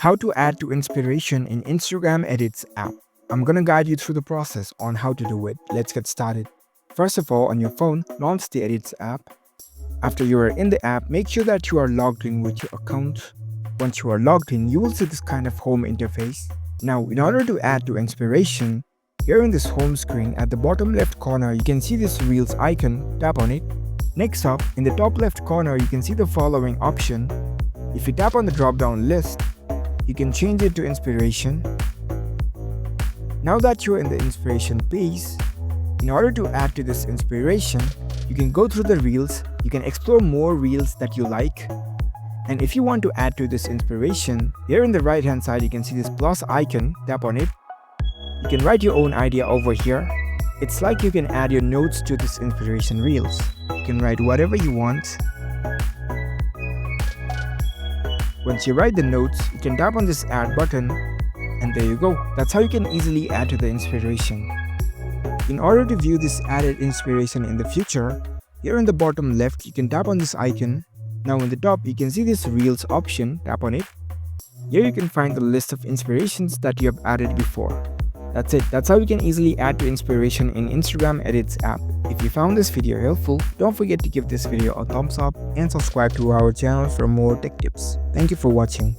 How to add to inspiration in Instagram Edits app. I'm gonna guide you through the process on how to do it. Let's get started. First of all, on your phone, launch the Edits app. After you are in the app, make sure that you are logged in with your account. Once you are logged in, you will see this kind of home interface. Now, in order to add to inspiration, here in this home screen, at the bottom left corner, you can see this Reels icon. Tap on it. Next up, in the top left corner, you can see the following option. If you tap on the drop-down list, you can change it to inspiration. Now that you're in the inspiration page, in order to add to this inspiration, you can go through the reels, you can explore more reels that you like. And if you want to add to this inspiration, here in the right hand side you can see this plus icon. Tap on it. You can write your own idea over here. It's like you can add your notes to this inspiration reels. You can write whatever you want. Once you write the notes, you can tap on this add button, and there you go. That's how you can easily add to the inspiration. In order to view this added inspiration in the future, here in the bottom left you can tap on this icon. Now in the top you can see this Reels option. Tap on it. Here you can find the list of inspirations that you have added before. That's it. That's how you can easily add to inspiration in Instagram Edits app. If you found this video helpful, don't forget to give this video a thumbs up and subscribe to our channel for more tech tips. Thank you for watching.